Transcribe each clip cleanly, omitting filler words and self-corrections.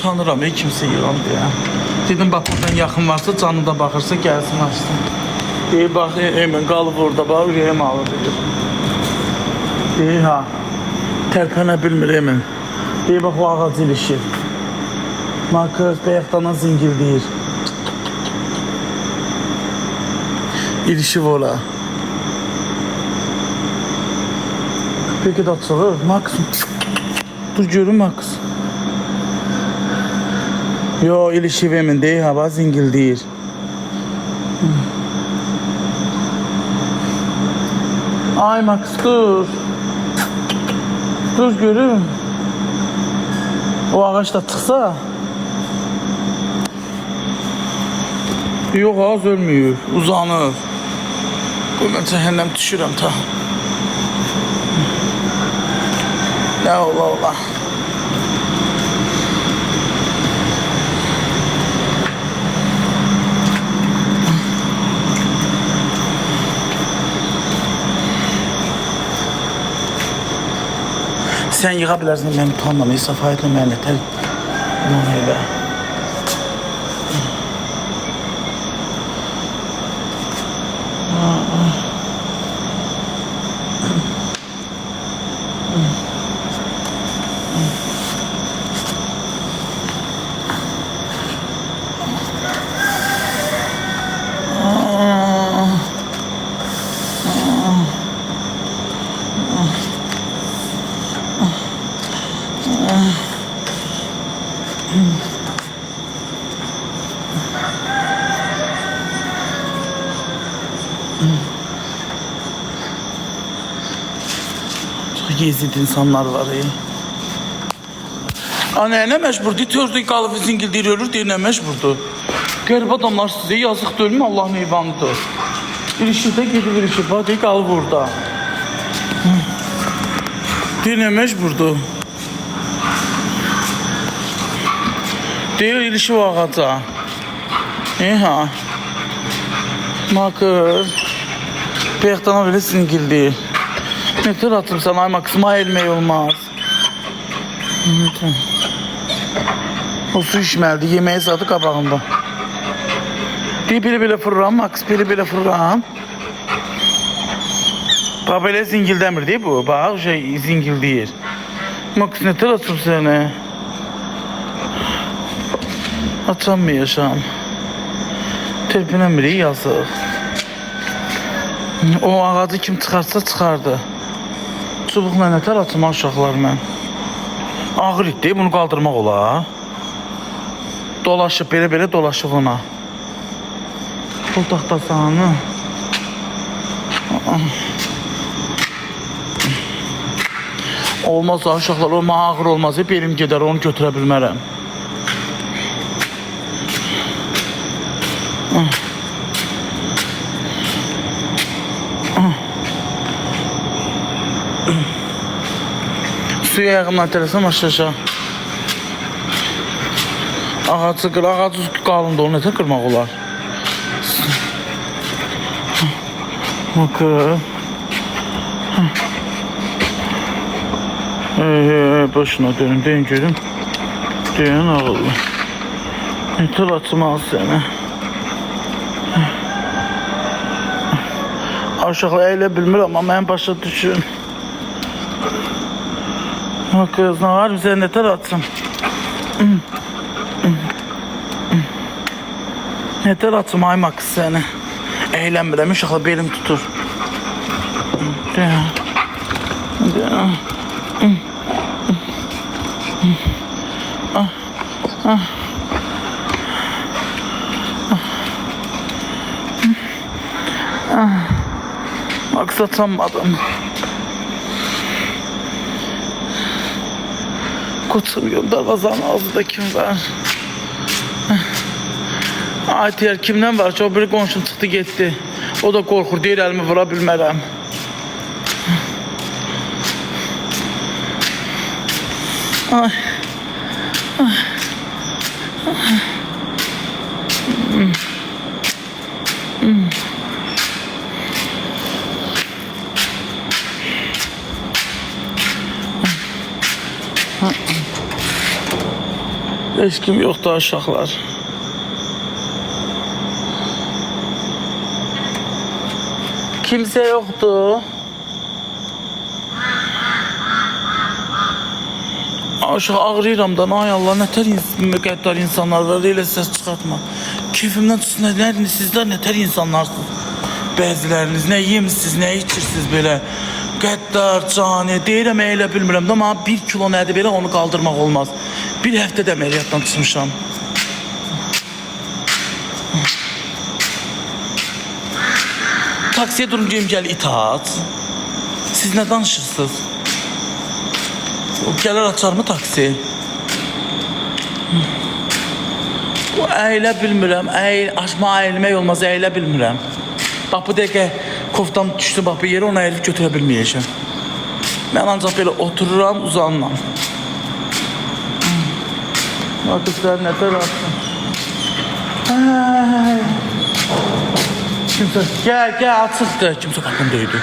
utanıram kimsə yığan deyə. Dedim bax buradan yaxın varsa canı da baxırsa gəlsin açsın. Deyir bax Emin qalıb orada bax ürəyim ağrır deyir. Deyir ha. Tərpənə bilmir Emin. Deyir bax o ağac ilişir. Markız bayaqdan zingildəyir. İlişib ola. Peki de açılır. Max. Dur görüm Max. Yo ilişib Emin deyir hava zingildəyir. Ay Max dur. Dur görüm. O ağaç da çıxsa. Yox az ölmüyor. Uzanır. Bu mən cəhənnəm düşürəm ta. Ya Allah Allah. Sen yığa bilərsən, mən utanmamayı, Səfayətlə mənə tər. Ulan elə. Çok gezid insanlar var ya. Ana ne mecburdu? Tördü kalıp zingildir ölür diye ne mecburdu? Garip adamlar size yazık değil mi? Allah'ın eyvanıdır. İlişide gidip ilişip hadi kalıp burada. Diye ne mecburdu? Diye ilişi o ağaca. Ha. Makır. Peyxtana böyle zingildir. Mektör atım sana ayma kısma elmək olmaz. O su içməlidir, yeməyi zadı qabağında. Biri-biri fırram, Max, biri-biri fırram. Bax, belə zingildəmir deyil bu, bax, şey zingildəyir. Max, nətər atım səni? Açamayacam. Terpinəmirik, yazıq. O ağacı kim çıxarsa çıxardı. Çubuqla nətər atım uşaqlar mən. Ağır itdi, bunu qaldırmaq olar. Dolaşıb, belə dolaşıb ona. Pul taxtasanı. Olmaz uşaqlar, o mənə ağır olmaz. Belim gedər, onu götürə bilmərəm. Suya ayağımdan tələsəm aşağı. Ağacı qır, ağacı qalında onu nətə qırmaq olar? Bakın. Başına dönüm, deyin görüm. Deyin ağıllı. Nətər açmaq səni. Aşağıya elə bilmir amma mən başa düşün. Kız ne var bize nətər açım? Nətər açım ay Max səni? Əylənmirəm, uşaqla belim tutur. Max açamadım. Koçum darvazanın ağzında kim var? Aytiyər kimdən var? O biri qonşum çıxdı getdi. O da qorxur deyir əlimi vura bilmərəm. Ay. Heç kim yoxdur uşaqlar. Kimsə yoxdur. Aşağı ağrıyıram da, ay Allah, nətər müqəddər insanlar var, elə səs çıxartma. Keyfimdən çıxsın, sizlər nətər insanlarsınız. Bəziləriniz nə yemişsiniz, nə içirsiniz belə. Qəddar, cani, deyirəm, elə bilmirəm də, amma 1 kilo nədir belə, onu qaldırmaq olmaz. Bir həftədə əməliyyatdan çıxmışam. Taksiyə durum deyim, gəl itaat. Siz nə danışırsınız? Gələr açar mı taksi? Əylə bilmirəm, aşma əyilmək olmaz, əylə bilmirəm. Bax bu dəqiqə koftam düşdü, bax bu yeri, onu əyilib götürə bilməyəcəm. Mən ancaq belə otururam, uzanmam. Vakıflar nətər atın? Kimsə, gəl, açıqdır. Kimsə qapını döydü.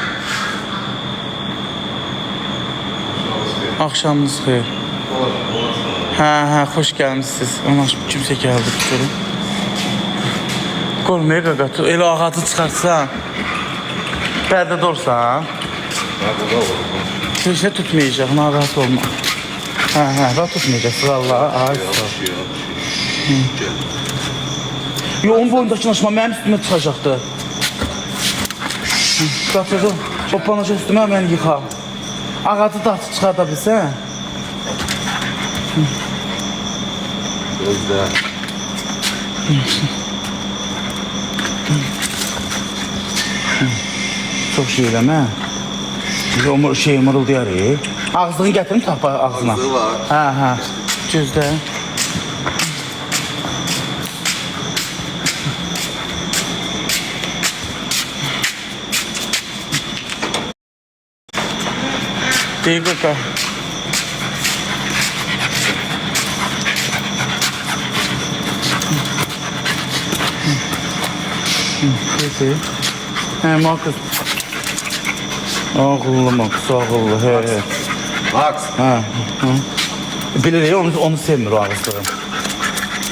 Axşamınız xeyir. Hə, xoş gəlmişsiniz. Ona kimsə gəldi, görün. Qormaya qaqatı, elə ağatı çıxartsan. Pərdə dorsan. Heç nə tutmayacaq, narahat olma. Hə, rahat tutmayacaqsınız, Allah. Ay, sağ ol. Yo, onun boyundakı naşma mənim üstümə çıxacaqdı. Qaçacaq, hoppanacaq üstümə, məni yıxa. Ağacı da açıq çıxarda bilsən. Gözlə. Çox şey eləmə. O şey mırıldayar. Ağzını gətirin, tapa ağzına. Ağzı var. Hə. Gözlə. Deyik qaqa. Peki. Hə, Marcus. Ağıllı Marcus, ağıllı. Hə. Max. Hə. Bilir, onu sevmir o ağızları.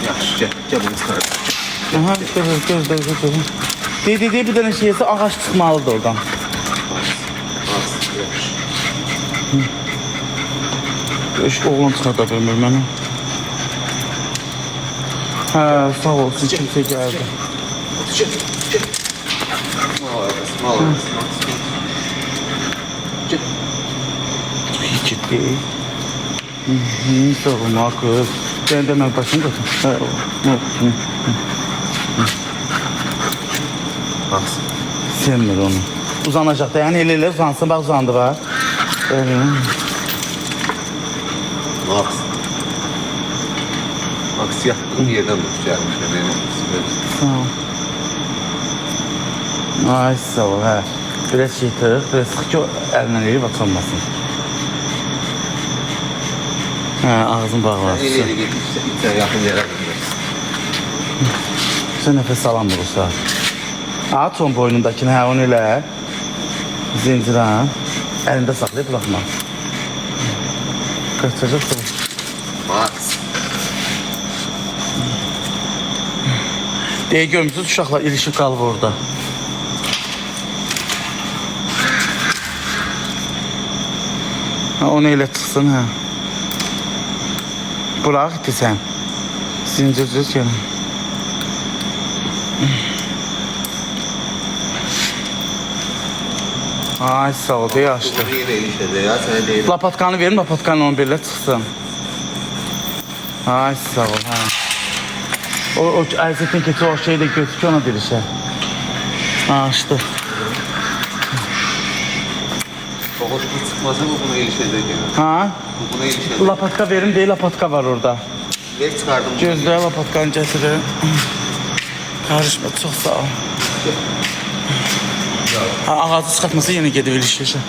Yaxşı, gəl bunu çıxaraq. Aha, gözlə. Dey, bir dənə şeysə ağaç çıxmalıdır oradan. Max, yaxşı. Eşq oğlan çıxarda bilmir mənə. Hə, sağ olsun, kimsə gəldi. Çık. Malıyız. Çık. Ciddi. Sağ ol, Marcus. Ben de mən başını götür. Max. Sevmir onu. Uzanacaq da, yəni elə uzansın, bax uzandı var. Max. Max, yattığım yerdən tut gəlmişəm. Sağ ol. Ay, sağ ol, hə. Biraz şey tırıq, biraz sıx ki, o əlindən eləyib açılmasın. Hə, ağzın bağlarsın. Elə getirsə, itə yaxın yerə bilmir. Sən nəfəs alamır o saat. Aç onun boynundakini, hə, onu elə. Zincirən. Əlində saxlayıb buraxma. Qaçacaq da. Max. Deyə görmüsünüz, uşaqlar ilişib qalıb orada. Onu elə çıxsın, hə. Buraq iti sən. Zincircik gəlin. Ay, sağ ol, deyə açdı. Bu yerə ilişəcək ya, sənə deyirəm. Lapatkanı verin, lapatkanı onu belə çıxsın. Ay, sağ ol, hə. O ərziyyətin keçi o şeyi də götür ki, ona dilişə. Açdı. Boğuş bu çıxmasa bu buna ilişəcək yəni. Ha? Bu buna ilişəcək. Lapatka verin, deyə lapatka var orada. Ver çıxardım. Gözlə, lapatkanı gətirin. Karışma, çox sağ ol. Ha, ağacı çıxartmasa yenə gedib ilişəcək.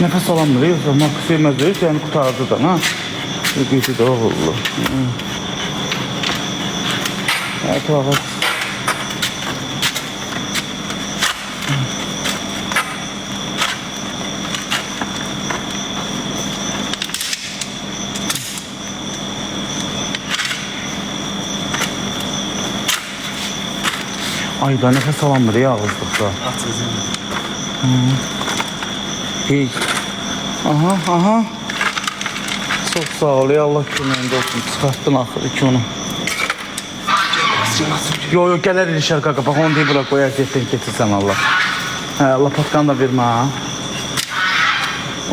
Nefes alamır, yoxsa Max sevməz, yəni qutardı da, ha? Qıydı da oğullu. Ətrafa. Ay da nefes alamır ya ağızlıqda. Hey. Aha, aha. Çok sağ ol ya, Allah köməyində olsun. Çıxartdın axırı ki onu. Yo, gələr ilişər qaqa. Bax onu deyib bırak, o əziyyətdən getirsən Allah. Hə, lapatqanı da vermə ha.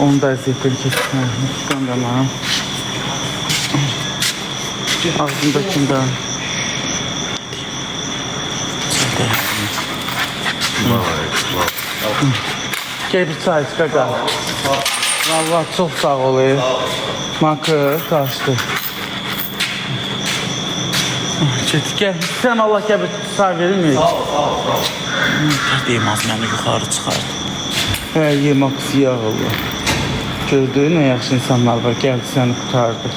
Onu da əziyyətdən getirsən. Lapatqanı da ha. Ağzındakində. Gel bir çay iç qaqa. Vallahi çok sağ ol. Makır kaçtı. Gel. Sen Allah gel bir çay verir mi? Sağ ol. Deyim az məni yuxarı çıxardı. Hə, yemək siyah Allah. Gördün nə yaxşı insanlar var. Gəldi səni kurtardı.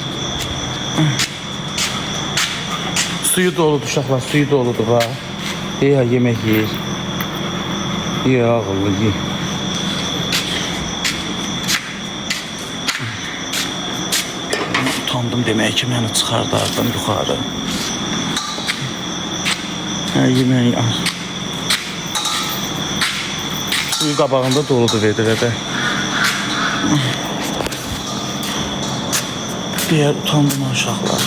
Suyu doludur uşaqlar, suyu doludur ha. Ya yemək yeyir. Ya ağıllı ye. Utandım demək ki, məni çıxardı aradan yuxarı. Hə, yeməyi az. Suyu qabağında doludur vedrədə. Bir utandım uşaqlar.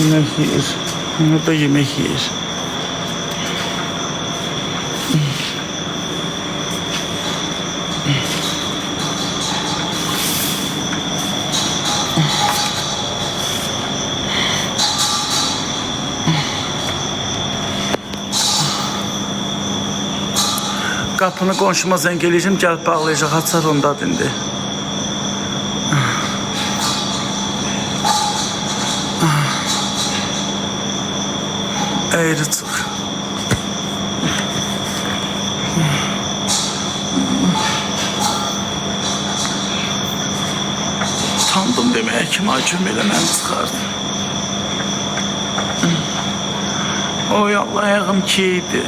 Yemek yiyir. O da yemek yiyir. Qapını qonşuma zəng eləyəcəm, gəlib bağlayacaq, açar ondadır indi. Eğri çıx. Utandım deməyə ki, macüm elə məni çıxardı. Oy Allah, ayağım keydi.